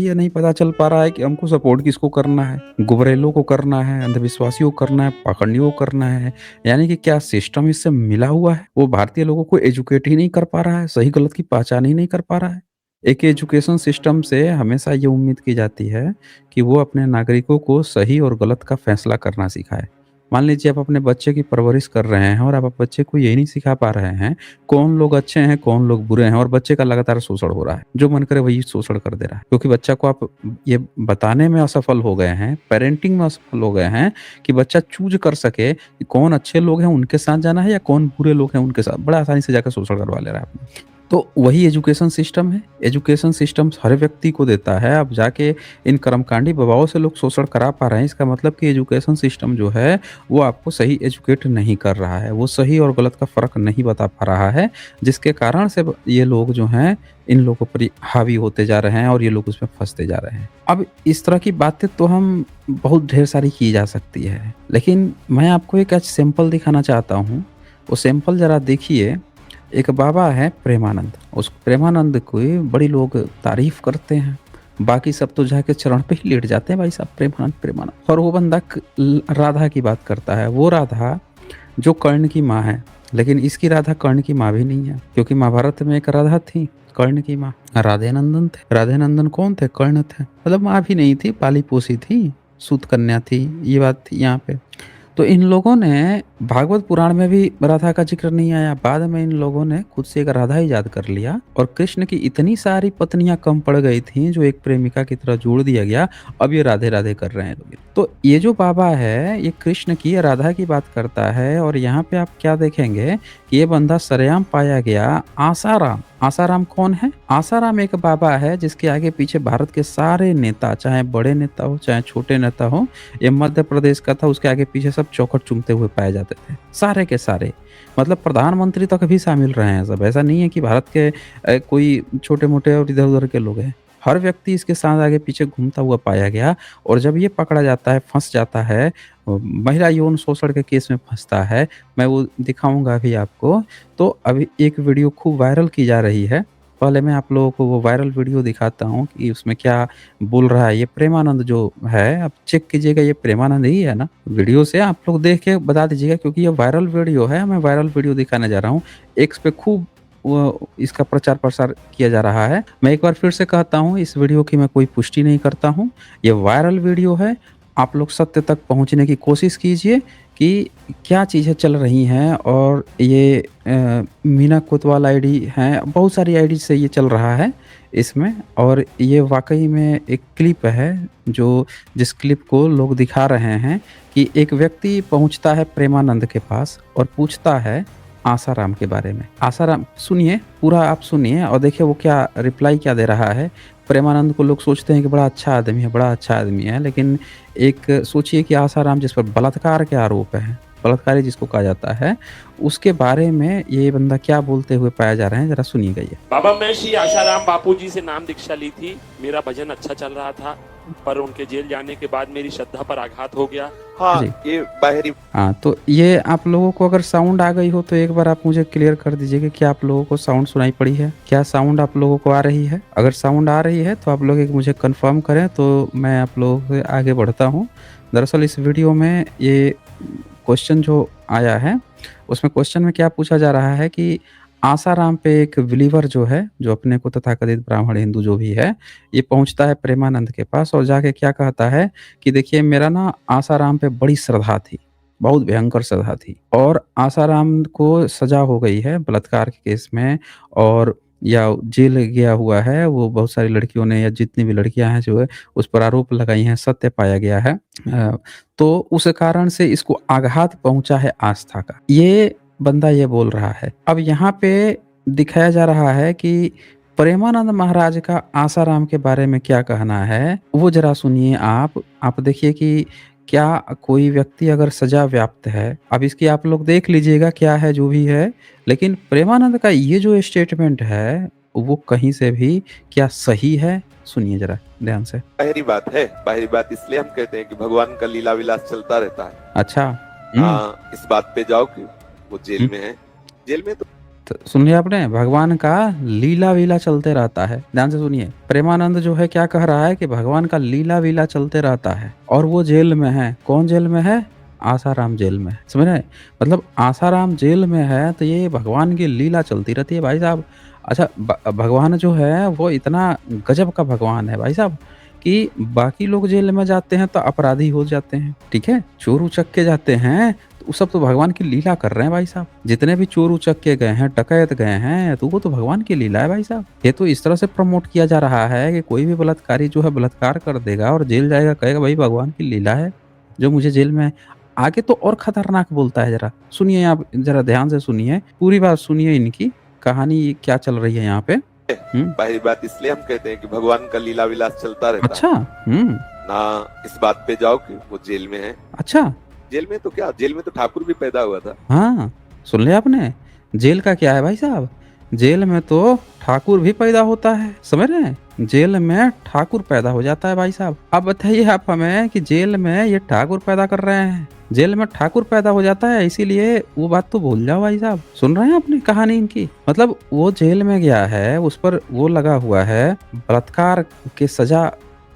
ये नहीं पता चल पा रहा है कि हमको सपोर्ट किसको करना है, गुबरेलों को करना है, अंधविश्वासियों को करना है, पाखंडियों को करना है। यानी कि क्या सिस्टम इससे मिला हुआ है, वो भारतीय लोगों को एजुकेट ही नहीं कर पा रहा है, सही गलत की पहचान ही नहीं कर पा रहा है। एक एजुकेशन सिस्टम से हमेशा ये उम्मीद की जाती है कि वो अपने नागरिकों को सही और गलत का फैसला करना सिखाए। मान लीजिए आप अपने बच्चे की परवरिश कर रहे हैं और आप बच्चे को यही नहीं सिखा पा रहे हैं, कौन लोग अच्छे हैं, कौन लोग बुरे हैं, और बच्चे का लगातार शोषण हो रहा है। जो मन करे वही शोषण कर दे रहा है। क्योंकि बच्चा को आप ये बताने में असफल हो गए हैं, पेरेंटिंग में असफल हो गए हैं कि बच्चा चूज़ कर सके कि कौन अच्छे लोग हैं उनके साथ जाना है या कौन बुरे लोग हैं उनके साथ। बड़ा आसानी से जाकर शोषण करवा ले रहा है आपने। तो वही एजुकेशन सिस्टम है। एजुकेशन सिस्टम हर व्यक्ति को देता है। अब जाके इन कर्मकांडी बाबाओं से लोग शोषण करा पा रहे हैं, इसका मतलब कि एजुकेशन सिस्टम जो है वो आपको सही एजुकेट नहीं कर रहा है, वो सही और गलत का फ़र्क नहीं बता पा रहा है, जिसके कारण से ये लोग जो हैं इन लोगों पर हावी होते जा रहे हैं और ये लोग उसमें फँसते जा रहे हैं। अब इस तरह की बातें तो हम बहुत ढेर सारी की जा सकती है, लेकिन मैं आपको एक आज सैंपल दिखाना चाहता हूँ। वो सैंपल ज़रा देखिए। एक बाबा है प्रेमानंद, उस प्रेमानंद की बड़ी लोग तारीफ़ करते हैं। बाकी सब तो जाके चरण पे ही लेट जाते हैं, भाई साहब प्रेमानंद प्रेमानंद। और वो बंदा राधा की बात करता है, वो राधा जो कर्ण की माँ है। लेकिन इसकी राधा कर्ण की माँ भी नहीं है, क्योंकि महाभारत में एक राधा थी कर्ण की माँ, राधे नंदन थे। राधे नंदन कौन थे? कर्ण थे। मतलब माँ भी नहीं थी, पाली पोसी थी, सूत कन्या थी, ये बात थी यहाँ पे। तो इन लोगों ने भागवत पुराण में भी राधा का जिक्र नहीं आया। बाद में इन लोगों ने खुद से एक राधा ईजाद कर लिया और कृष्ण की इतनी सारी पत्नियां कम पड़ गई थी जो एक प्रेमिका की तरह जोड़ दिया गया। अब ये राधे राधे कर रहे हैं लोग। तो ये जो बाबा है ये कृष्ण की राधा की बात करता है। और यहाँ पे आप क्या देखेंगे कि ये बंदा सरेआम पाया गया आसाराम। आसाराम कौन है? आसाराम एक बाबा है जिसके आगे पीछे भारत के सारे नेता, चाहे बड़े नेता हो चाहे छोटे नेता हो, ये मध्य प्रदेश का था, उसके आगे पीछे सब चौखट चूमते हुए पाए जाते थे, सारे के सारे। मतलब प्रधानमंत्री तक भी शामिल रहे हैं सब। ऐसा नहीं है कि भारत के कोई छोटे मोटे और इधर उधर के लोग हैं। हर व्यक्ति इसके साथ आगे पीछे घूमता हुआ पाया गया। और जब ये पकड़ा जाता है, फंस जाता है, महिला यौन शोषण के केस में फंसता है, मैं वो दिखाऊंगा अभी आपको। तो अभी एक वीडियो खूब वायरल की जा रही है। पहले मैं आप लोगों को वो वायरल वीडियो दिखाता हूँ कि उसमें क्या बोल रहा है। ये प्रेमानंद जो है, आप चेक कीजिएगा, ये प्रेमानंद ही है ना? वीडियो से आप लोग देख के बता दीजिएगा, क्योंकि ये वायरल वीडियो है। मैं वायरल वीडियो दिखाने जा रहा हूँ। एक्स पे खूब वो इसका प्रचार प्रसार किया जा रहा है। मैं एक बार फिर से कहता हूँ, इस वीडियो की मैं कोई पुष्टि नहीं करता हूँ। ये वायरल वीडियो है। आप लोग सत्य तक पहुँचने की कोशिश कीजिए कि क्या चीज़ें चल रही हैं। और ये मीना कोतवाल आईडी हैं, बहुत सारी आईडी से ये चल रहा है इसमें। और ये वाक़ई में एक क्लिप है जो जिस क्लिप को लोग दिखा रहे हैं कि एक व्यक्ति पहुँचता है प्रेमानंद के पास और पूछता है आसाराम के बारे में। आसाराम सुनिए, पूरा आप सुनिए और देखिए वो क्या रिप्लाई क्या दे रहा है। प्रेमानंद को लोग सोचते हैं कि बड़ा अच्छा आदमी है, बड़ा अच्छा आदमी है, लेकिन एक सोचिए कि आसाराम जिस पर बलात्कार के आरोप है, बलात्कारी जिसको कहा जाता है, उसके बारे में ये बंदा क्या बोलते हुए पाया जा रहे हैं, जरा सुनिएगा ये। बाबा, मैं श्री आशाराम बापू जी से नाम दीक्षा ली थी। मेरा भजन अच्छा चल रहा था, पर उनके जेल जाने के बाद मेरी श्रद्धा पर आघात हो गया। हाँ, ये बाहरी। हाँ, तो ये आप लोगों को अगर साउंड आ गई हो तो एक बार आप मुझे क्लियर कर दीजिए कि क्या आप लोगों को साउंड सुनाई पड़ी है? क्या साउंड आप लोगों को आ रही है? अगर साउंड आ रही है तो आप लोग एक मुझे कंफर्म करें, तो मैं आप लोगों से आगे बढ़ता हूँ। दरअसल इस वीडियो में ये क्वेश्चन जो आया है, उसमें क्वेश्चन में क्या पूछा जा रहा है कि आसाराम पे एक बिलीवर जो है, जो अपने को तथाकथित ब्राह्मण हिंदू जो भी है, ये पहुँचता है प्रेमानंद के पास और जाके क्या कहता है कि देखिए मेरा ना आसाराम पे बड़ी श्रद्धा थी, बहुत भयंकर श्रद्धा थी, और आसाराम को सज़ा हो गई है बलात्कार के केस में, और या जेल गया हुआ है। वो बहुत सारी लड़कियों ने या जितनी भी लड़कियाँ हैं जो है उस पर आरोप लगाई हैं, सत्य पाया गया है। तो उस कारण से इसको आघात पहुँचा है आस्था का। ये बंदा ये बोल रहा है। अब यहाँ पे दिखाया जा रहा है कि प्रेमानंद महाराज का आसाराम के बारे में क्या कहना है, वो ज़रा सुनिए आप। आप देखिए कि क्या कोई व्यक्ति अगर सज़ा व्याप्त है, अब इसकी आप लोग देख लीजिएगा क्या है जो भी है, लेकिन प्रेमानंद का ये जो स्टेटमेंट है, वो कहीं से भी क्या सही है? सुनिए ज़रा ध्यान से। बाहरी बात है। बाहरी बात इसलिए हम कहते हैं कि भगवान का लीला विलास चलता रहता है। अच्छा। हाँ, इस बात पे जाओ कि वो जेल में है। जेल में तो तो सुन लिया आपने, भगवान का लीला-वीला चलते रहता है। ध्यान से सुनिए, प्रेमानंद जो है क्या कह रहा है कि भगवान का लीला-वीला चलते रहता है और वो जेल में है। कौन जेल में है? आसाराम जेल में है। समझ रहे हैं? मतलब आसाराम जेल में है तो ये भगवान की लीला चलती रहती है भाई साहब। अच्छा, भगवान जो है वो इतना गजब का भगवान है भाई साहब कि बाकी लोग जेल में जाते हैं तो अपराधी हो जाते हैं, ठीक है? चोर उचक्के जाते हैं तो वो सब तो भगवान की लीला कर रहे हैं भाई साहब। जितने भी चोर उचक्के गए हैं, डकैत गए हैं, तो वो तो भगवान की लीला है भाई साहब। ये तो इस तरह से प्रमोट किया जा रहा है कि कोई भी बलात्कारी जो है बलात्कार कर देगा और जेल जाएगा, कहेगा भाई भगवान की लीला है जो मुझे जेल में है। आगे तो और खतरनाक बोलता है, ज़रा सुनिए आप, ज़रा ध्यान से सुनिए, पूरी बात सुनिए इनकी कहानी क्या चल रही है यहाँ पे। पहली बात इसलिए हम कहते हैं कि भगवान का लीला विलास चलता रहता अच्छा, है ना। इस बात पे जाओ कि वो जेल में है। अच्छा, जेल में तो क्या, जेल में तो ठाकुर भी पैदा हुआ था। हाँ, सुन लिया आपने? जेल का क्या है भाई साहब? जेल में तो ठाकुर भी पैदा होता है, समझ रहे हैं? जेल में ठाकुर पैदा हो जाता है भाई साहब। अब बताइए आप हमें कि जेल में ये ठाकुर पैदा कर रहे हैं, जेल में ठाकुर पैदा हो जाता है, इसीलिए वो बात तो भूल जाओ भाई साहब। सुन रहे हैं आपने कहानी इनकी? मतलब वो जेल में गया है, उस पर वो लगा हुआ है, बलात्कार की सजा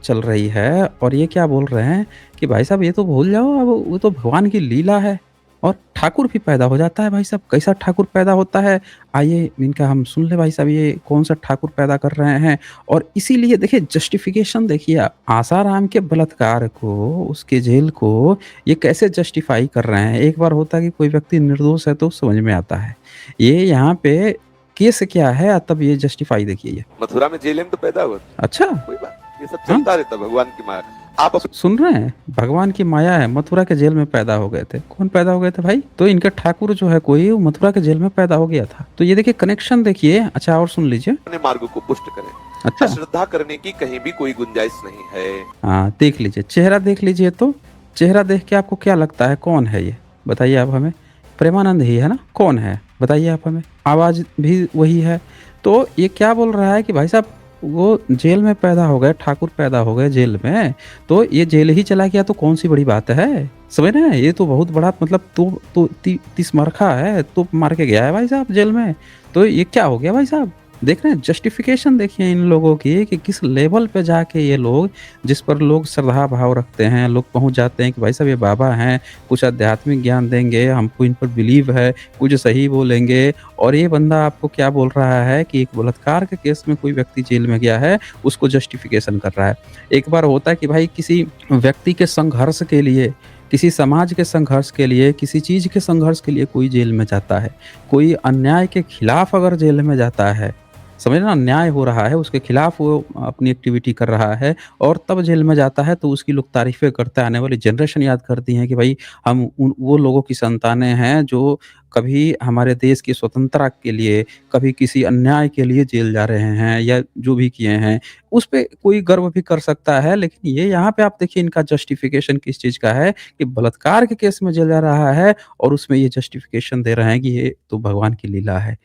चल रही है और ये क्या बोल रहे हैं कि भाई साहब ये तो भूल जाओ, अब वो तो भगवान की लीला है और ठाकुर भी पैदा हो जाता है भाई साहब। कैसा ठाकुर पैदा होता है, आइए इनका हम सुन ले भाई साहब, ये कौन सा ठाकुर पैदा कर रहे हैं। और इसीलिए देखिए जस्टिफिकेशन देखिए आप, आसाराम के बलात्कार को, उसके जेल को ये कैसे जस्टिफाई कर रहे हैं। एक बार होता है कि कोई व्यक्ति निर्दोष है तो समझ में आता है, ये यहाँ पे केस क्या है तब ये जस्टिफाई देखिए ये। मथुरा में जेल में तो पैदा हुआ था। अच्छा, कोई बात, ये सब चलता रहता भगवान की माया। आप सुन रहे हैं, भगवान की माया है, मथुरा के जेल में पैदा हो गए थे। कौन पैदा हो गए थे भाई? तो इनका ठाकुर जो है कोई, वो मथुरा के जेल में पैदा हो गया था। तो ये देखिए कनेक्शन देखिए। अच्छा, और सुन लीजिए। अपने मार्ग को पुष्ट करें। अच्छा, श्रद्धा करने की कहीं भी कोई गुंजाइश नहीं है। हाँ देख लीजिए, चेहरा देख लीजिए, तो चेहरा देख के आपको क्या लगता है कौन है ये? बताइए आप हमें। प्रेमानंद ही है ना? कौन है बताइए आप हमें। आवाज भी वही है। तो ये क्या बोल रहा है कि भाई साहब वो जेल में पैदा हो गए, ठाकुर पैदा हो गए जेल में, तो ये जेल ही चला गया तो कौन सी बड़ी बात है? समझ रहे हैं? ये तो बहुत बड़ा मतलब तो तिस्मरखा है, तो मार के गया है भाई साहब जेल में। तो ये क्या हो गया भाई साहब? देख रहे हैं जस्टिफिकेशन देखिए इन लोगों की कि किस लेवल पे जाके ये लोग, जिस पर लोग श्रद्धा भाव रखते हैं, लोग पहुंच जाते हैं कि भाई साहब ये बाबा हैं, कुछ आध्यात्मिक ज्ञान देंगे, हमको इन पर बिलीव है, कुछ सही बोलेंगे। और ये बंदा आपको क्या बोल रहा है कि एक बलात्कार के केस में कोई व्यक्ति जेल में गया है, उसको जस्टिफिकेशन कर रहा है। एक बार होता है कि भाई किसी व्यक्ति के संघर्ष के लिए, किसी समाज के संघर्ष के लिए, किसी चीज़ के संघर्ष के लिए कोई जेल में जाता है, कोई अन्याय के खिलाफ अगर जेल में जाता है, समझ रहे ना, अन्याय हो रहा है उसके खिलाफ वो अपनी एक्टिविटी कर रहा है और तब जेल में जाता है, तो उसकी लोग तारीफ़ें करते हैं, आने वाली जनरेशन याद करती है कि भाई हम वो लोगों की संतानें हैं जो कभी हमारे देश की स्वतंत्रता के लिए, कभी किसी अन्याय के लिए जेल जा रहे हैं या जो भी किए हैं, उस पे कोई गर्व भी कर सकता है। लेकिन ये यहाँ पे आप देखिए इनका जस्टिफिकेशन किस चीज़ का है कि बलात्कार के केस में जेल जा रहा है और उसमें ये जस्टिफिकेशन दे रहे हैं कि ये तो भगवान की लीला है।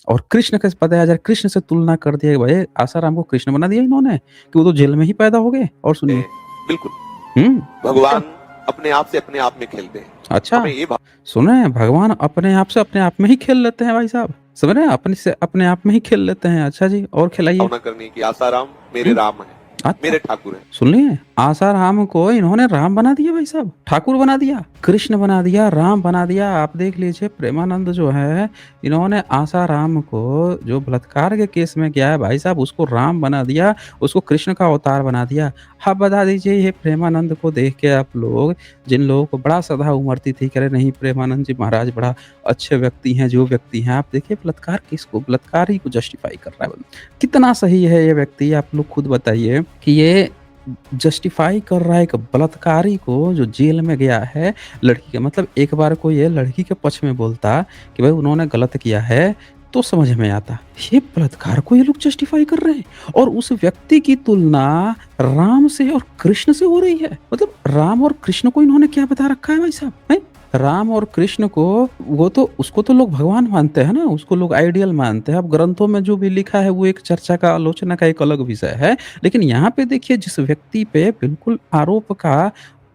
और कृष्ण का बताया जाए, कृष्ण से तुलना कर दिया कि भाई आसाराम को कृष्ण बना दिया इन्होंने कि वो तो जेल में ही पैदा हो गए। और सुनिए। बिल्कुल। हुँ। भगवान अपने आप से अपने आप में खेलते हैं। अच्छा, हमें ये सुने भगवान अपने आप से अपने आप में ही खेल लेते हैं भाई साहब। समझ रहे हैं? अपने से अपने आप में ही खेल लेते हैं। अच्छा जी, और खिलाइए। भावना करनी कि आसाराम मेरे राम है, अच्छा। मेरे ठाकुर है। सुनिए, आसाराम को इन्होंने राम बना दिया भाई साहब, ठाकुर बना दिया, कृष्ण बना दिया, राम बना दिया। आप देख लीजिए प्रेमानंद जो है, इन्होंने आसाराम को जो बलात्कार के केस में गया है भाई साहब, उसको राम बना दिया, उसको कृष्ण का अवतार बना दिया। आप बता दीजिए ये प्रेमानंद को देख के आप लोग, जिन लोगों को बड़ा श्रद्धा उमड़ती थी, कह रहे नहीं प्रेमानंद जी महाराज बड़ा अच्छे व्यक्ति हैं, जो व्यक्ति हैं, आप देखिए बलात्कार किसको, बलात्कार ही को जस्टिफाई कर रहा है। कितना सही है ये व्यक्ति, आप लोग खुद बताइए कि ये जस्टिफाई कर रहा है एक बलात्कारी को जो जेल में गया है लड़की के, मतलब एक बार को ये लड़की के पक्ष में बोलता कि भाई उन्होंने गलत किया है तो समझ में आता, ये बलात्कार को ये लोग जस्टिफाई कर रहे हैं और उस व्यक्ति की तुलना राम से और कृष्ण से हो रही है। मतलब राम और कृष्ण को इन्होंने क्या बता रखा है भाई साहब, है? राम और कृष्ण को, वो तो उसको तो लोग भगवान मानते हैं ना, उसको लोग आइडियल मानते हैं। अब ग्रंथों में जो भी लिखा है वो एक चर्चा का, आलोचना का एक अलग विषय है। लेकिन यहाँ पे देखिए जिस व्यक्ति पे बिल्कुल आरोप का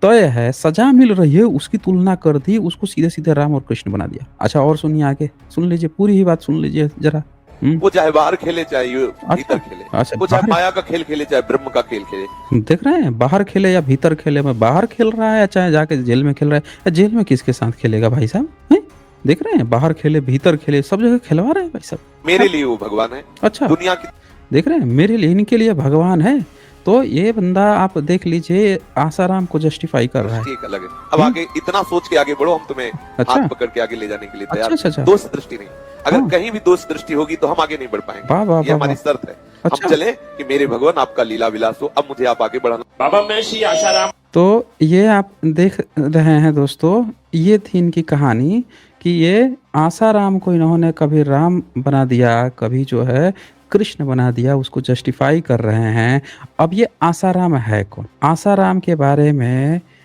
तय है, सजा मिल रही है, उसकी तुलना कर दी, उसको सीधे-सीधे राम और कृष्ण बना दिया। अच्छा और सुनिए आगे, सुन लीजिए पूरी ही बात सुन लीजिए ज़रा। वो चाहे बाहर खेले चाहे भीतर अच्छा, खेले, अच्छा वो चाहे बाहर माया का खेल खेले चाहे ब्रह्म का खेल खेले। देख रहे हैं, बाहर खेले या भीतर खेले, मैं बाहर खेल रहा है या चाहे जाके जेल में खेल रहा है, या जेल में किसके साथ खेलेगा भाई साहब? हैं? देख रहे हैं, बाहर खेले, भीतर खेले, सब जगह खिलवा रहे हैं भाई साहब। मेरे लिए वो भगवान है, अच्छा, दुनिया की देख रहे हैं, मेरे लिए इनके लिए भगवान है। तो ये बंदा आप देख लीजिए आसाराम को जस्टिफाई कर रहा है। दृष्टि एक अलग है। अब आगे इतना सोच के आगे बढ़ो, हम तुम्हें अच्छा। हाथ पकड़ के आगे ले जाने के लिए तैयार अच्छा, अच्छा, हैं। अच्छा। दोष दृष्टि नहीं, अगर हाँ। कहीं भी दोष दृष्टि होगी तो हम आगे नहीं बढ़ पाएंगे। वाह, वाह, ये वाह, हमारी वाह। शर्त है। अच्छा। हम चले कि मेरे भगवान आपका लीला विलास हो, अब मुझे आप आगे बढ़ाना। बाबा मैं श्री आशाराम तो ये आप देख रहे हैं दोस्तों, ये थी इनकी कहानी कि ये आसाराम को इन्होंने कभी राम बना दिया, कभी जो है कृष्ण बना दिया, उसको जस्टिफाई कर रहे हैं। अब ये आसाराम है कौन? आसाराम के बारे में